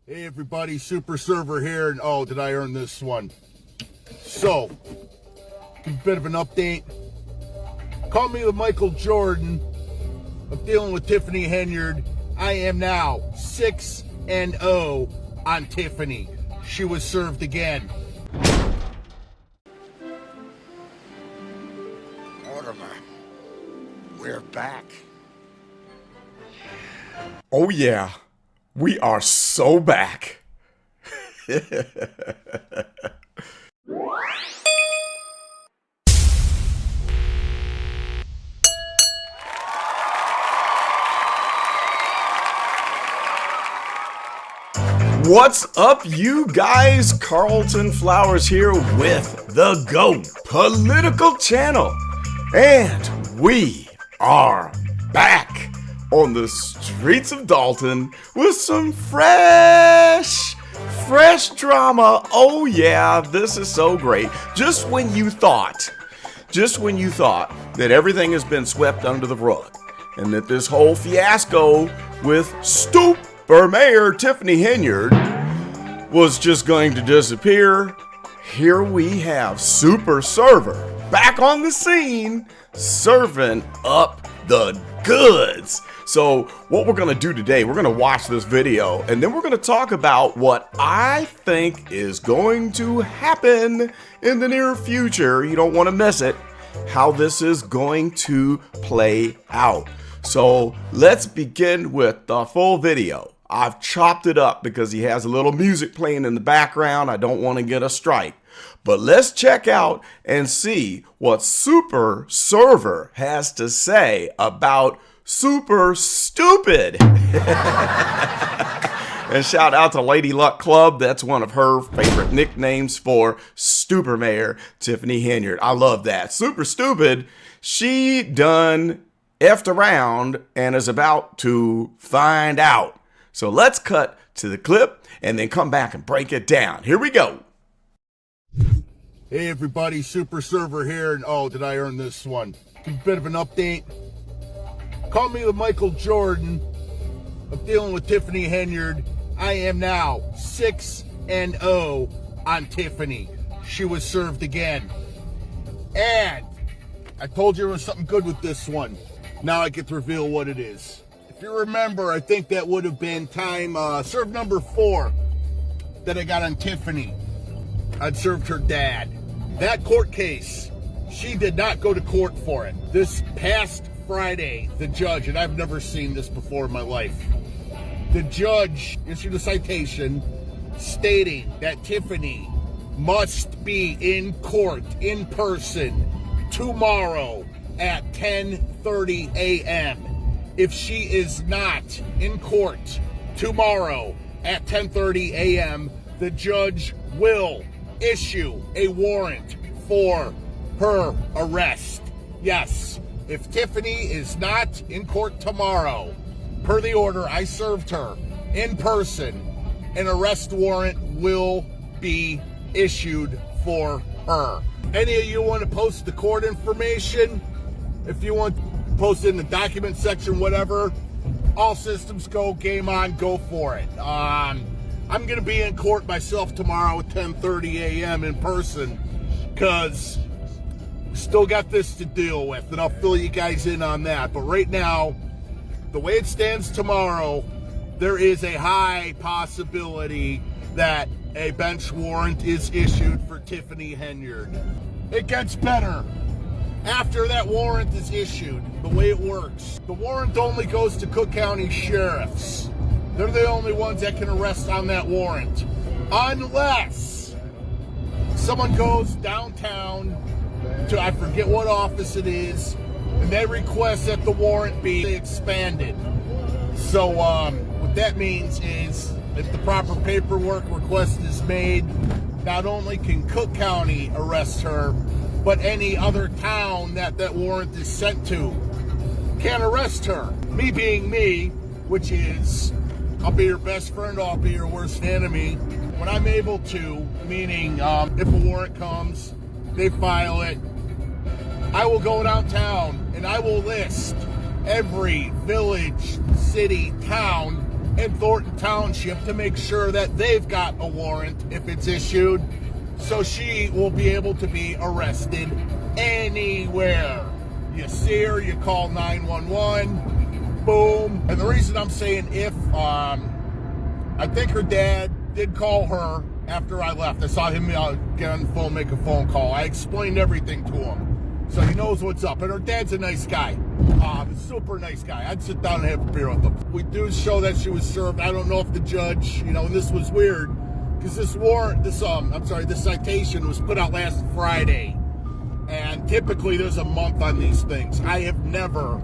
Hey everybody, Super Server here, and oh, did I earn this one? So, give a bit of an update. Call me the Michael Jordan. I'm dealing with Tiffany Henyard. I am now 6-0 on Tiffany. She was served again. Mortimer, we're back. Oh yeah, we are so back. What's up, you guys? Carlton Flowers here with the GO Political Channel. And we are back on the streets of Dolton with some fresh drama. Oh yeah, this is so great. Just when you thought that everything has been swept under the rug and that this whole fiasco with Stupor Mayor Tiffany Henyard was just going to disappear, here we have Super Server back on the scene, serving up the goods. So what we're gonna do today, we're gonna watch this video and then we're gonna talk about what I think is going to happen in the near future. You don't want to miss it, how this is going to play out. So let's begin with the full video. I've chopped it up because he has a little music playing in the background. I don't want to get a strike. But let's check out and see what Super Server has to say about Super Stupid. And shout out to Lady Luck Club. That's one of her favorite nicknames for Stupor Mayor Tiffany Henyard. I love that. Super Stupid, she done effed around and is about to find out. So let's cut to the clip and then come back and break it down. Here we go. Hey everybody, Super Server here, and oh, did I earn this one? Give a bit of an update. Call me the Michael Jordan. I'm dealing with Tiffany Henyard. I am now 6-0 on Tiffany. She was served again. And I told you there was something good with this one. Now I get to reveal what it is. If you remember, I think that would have been time serve number 4 that I got on Tiffany. I'd served her dad. That court case, she did not go to court for it. This past Friday, the judge, and I've never seen this before in my life, the judge issued a citation stating that Tiffany must be in court in person tomorrow at 10:30 a.m. If she is not in court tomorrow at 10:30 a.m., the judge will issue a warrant for her arrest. Yes, if Tiffany is not in court tomorrow, per the order I served her in person, an arrest warrant will be issued for her. Any of you want to post the court information? If you want to post it in the document section, whatever, all systems go, game on, go for it. I'm going to be in court myself tomorrow at 10:30 a.m. in person because we still got this to deal with, and I'll fill you guys in on that. But right now, the way it stands tomorrow, there is a high possibility that a bench warrant is issued for Tiffany Henyard. It gets better. After that warrant is issued, the way it works, the warrant only goes to Cook County sheriffs. They're the only ones that can arrest on that warrant. Unless someone goes downtown to, I forget what office it is, and they request that the warrant be expanded. So what that means is if the proper paperwork request is made, not only can Cook County arrest her, but any other town that that warrant is sent to can arrest her. Me being me, which is I'll be your best friend, I'll be your worst enemy. When I'm able to, meaning if a warrant comes, they file it, I will go downtown and I will list every village, city, town in Dolton Township to make sure that they've got a warrant if it's issued, so she will be able to be arrested anywhere. You see her, you call 911, boom. And the reason I'm saying if, I think her dad did call her after I left. I saw him get on the phone, make a phone call. I explained everything to him, so he knows what's up. And her dad's a nice guy, super nice guy. I'd sit down and have a beer with him. We do show that she was served. I don't know if the judge, and this was weird, because this warrant, this citation was put out last Friday. And typically there's a month on these things. I have never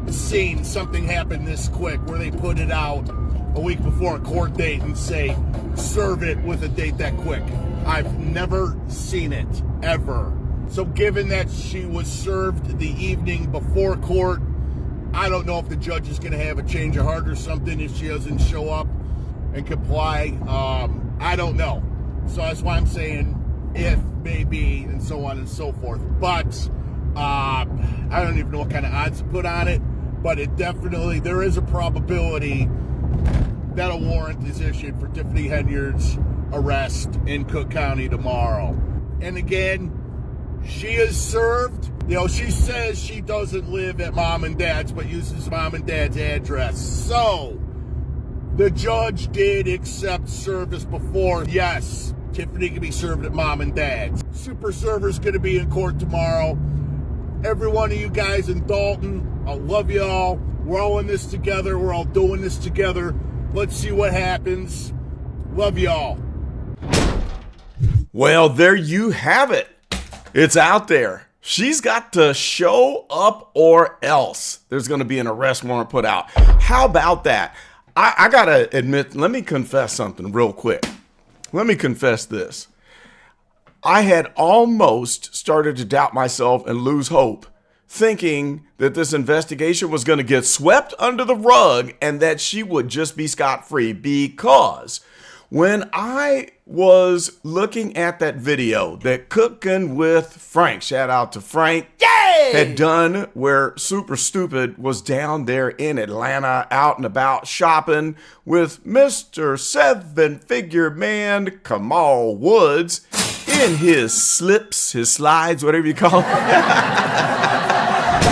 seen something happen this quick where they put it out a week before a court date and say, serve it with a date that quick. I've never seen it, ever. So given that she was served the evening before court, I don't know if the judge is going to have a change of heart or something if she doesn't show up and comply. I don't know. So that's why I'm saying if, maybe, and so on and so forth. But I don't even know what kind of odds to put on it, but there is a probability that a warrant is issued for Tiffany Henyard's arrest in Cook County tomorrow. And again, she is served. She says she doesn't live at mom and dad's, but uses mom and dad's address. So the judge did accept service before. Yes, Tiffany can be served at mom and dad's. Super Server's going to be in court tomorrow. Every one of you guys in Dolton, I love you all. We're all in this together. We're all doing this together. Let's see what happens. Love you all. Well, there you have it. It's out there. She's got to show up or else there's going to be an arrest warrant put out. How about that? I got to admit, let me confess something real quick. Let me confess this. I had almost started to doubt myself and lose hope, thinking that this investigation was going to get swept under the rug and that she would just be scot-free, because when I was looking at that video that Cookin' with Frank, shout out to Frank, had done, where Super Stupid was down there in Atlanta out and about shopping with Mr. Seven-Figure Man Kamal Woods in his slips, his slides, whatever you call it.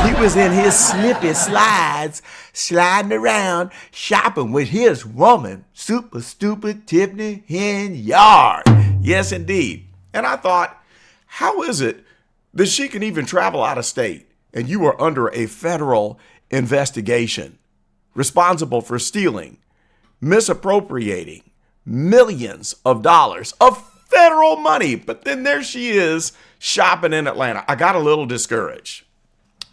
He was in his slippy slides, sliding around, shopping with his woman, Super Stupid Tiffany Henyard. Yes, indeed. And I thought, how is it that she can even travel out of state and you are under a federal investigation, responsible for stealing, misappropriating millions of dollars of federal money? But then there she is shopping in Atlanta. I got a little discouraged.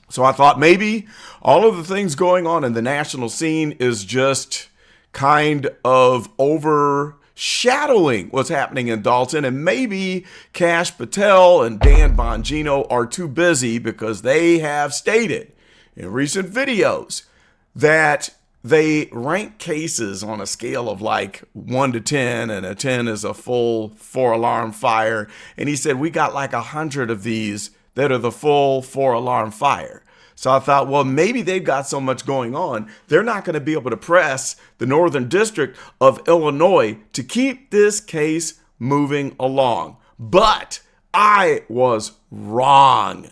So I thought maybe all of the things going on in the national scene is just kind of overshadowing what's happening in Dolton. And maybe Cash Patel and Dan Bongino are too busy, because they have stated in recent videos that they rank cases on a scale of like 1 to 10, and a 10 is a full 4-alarm fire. And he said, we got like 100 of these that are the full 4-alarm fire. So I thought, well, maybe they've got so much going on, they're not going to be able to press the Northern District of Illinois to keep this case moving along. But I was wrong.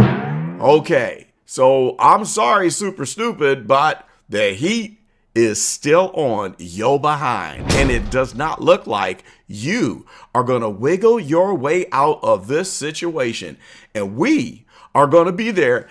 Okay, so I'm sorry, Super Stupid, but the heat is still on your behind, and it does not look like you are going to wiggle your way out of this situation. And we are going to be there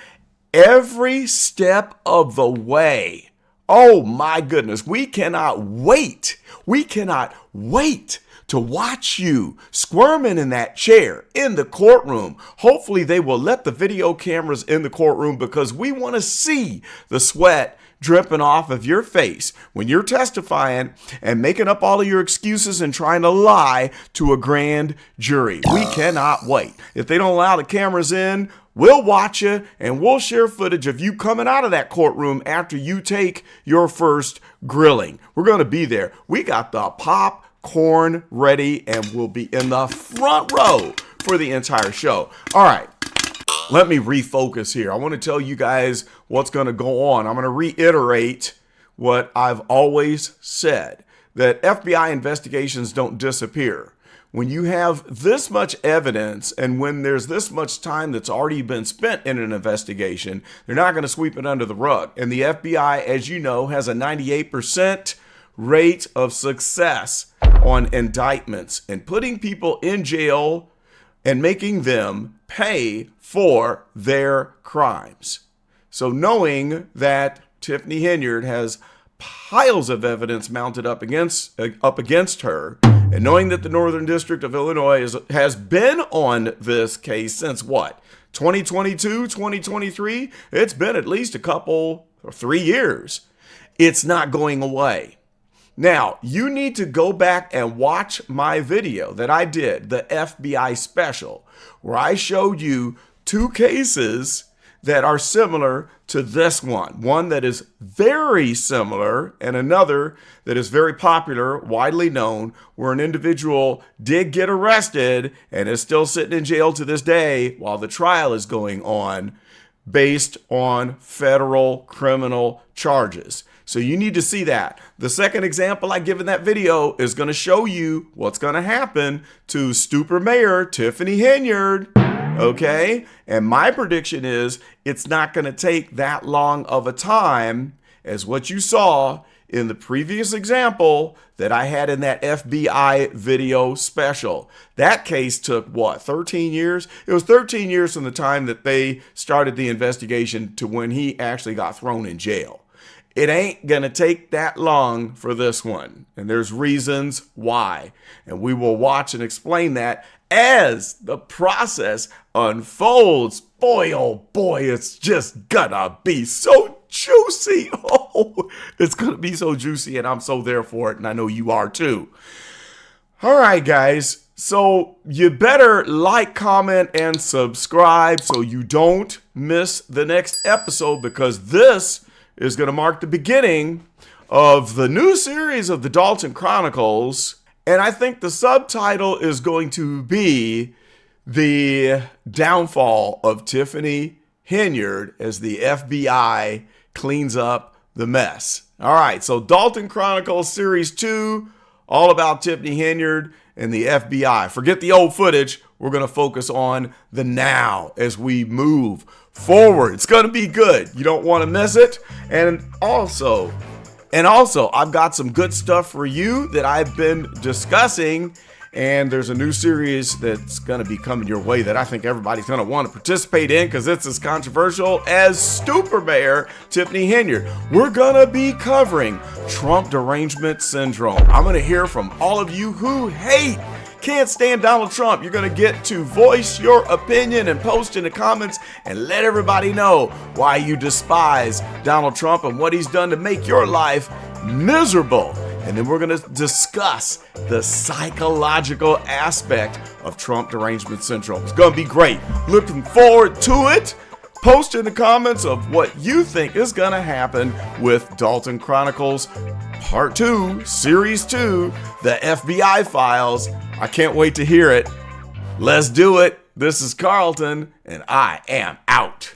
every step of the way. Oh my goodness, we cannot wait. We cannot wait to watch you squirming in that chair in the courtroom. Hopefully they will let the video cameras in the courtroom, because we want to see the sweat dripping off of your face when you're testifying and making up all of your excuses and trying to lie to a grand jury. We cannot wait. If they don't allow the cameras in, we'll watch you, and we'll share footage of you coming out of that courtroom after you take your first grilling. We're going to be there. We got the popcorn ready, and we'll be in the front row for the entire show. All right. Let me refocus here. I want to tell you guys what's going to go on. I'm going to reiterate what I've always said. that FBI investigations don't disappear. When you have this much evidence and when there's this much time that's already been spent in an investigation, they're not going to sweep it under the rug. And the FBI, as you know, has a 98% rate of success on indictments and putting people in jail and making them pay for their crimes. So knowing that Tiffany Henyard has piles of evidence mounted up against her, and knowing that the Northern District of Illinois has been on this case since what? 2022, 2023? It's been at least a couple or 3 years. It's not going away. Now, you need to go back and watch my video that I did, the FBI special, where I showed you 2 cases that are similar to this one. One that is very similar and another that is very popular, widely known, where an individual did get arrested and is still sitting in jail to this day while the trial is going on based on federal criminal charges. So you need to see that. The second example I give in that video is going to show you what's going to happen to Stupor Mayor Tiffany Henyard. Okay? And my prediction is it's not going to take that long of a time as what you saw in the previous example that I had in that FBI video special. That case took what, 13 years? It was 13 years from the time that they started the investigation to when he actually got thrown in jail. It ain't going to take that long for this one. And there's reasons why. And we will watch and explain that as the process unfolds. Boy, oh boy, it's just gonna be so juicy. Oh, it's gonna be so juicy, and I'm so there for it, and I know you are too. All right, guys. So you better like, comment, and subscribe so you don't miss the next episode, because this is going to mark the beginning of the new series of the Dolton Chronicles. And I think the subtitle is going to be The Downfall of Tiffany Henyard as the FBI cleans up the mess. All right, so Dolton Chronicles Series 2, all about Tiffany Henyard and the FBI. Forget the old footage. We're going to focus on the now as we move forward. It's going to be good. You don't want to miss it. And also, I've got some good stuff for you that I've been discussing. And there's a new series that's going to be coming your way that I think everybody's going to want to participate in because it's as controversial as Stupor Mayor Tiffany Henyard. We're going to be covering Trump derangement syndrome. I'm going to hear from all of you who can't stand Donald Trump. You're going to get to voice your opinion and post in the comments and let everybody know why you despise Donald Trump and what he's done to make your life miserable. And then we're going to discuss the psychological aspect of Trump derangement syndrome. It's going to be great. Looking forward to it. Post in the comments of what you think is going to happen with Dolton Chronicles Part 2, Series 2, the FBI files. I can't wait to hear it. Let's do it. This is Carlton, and I am out.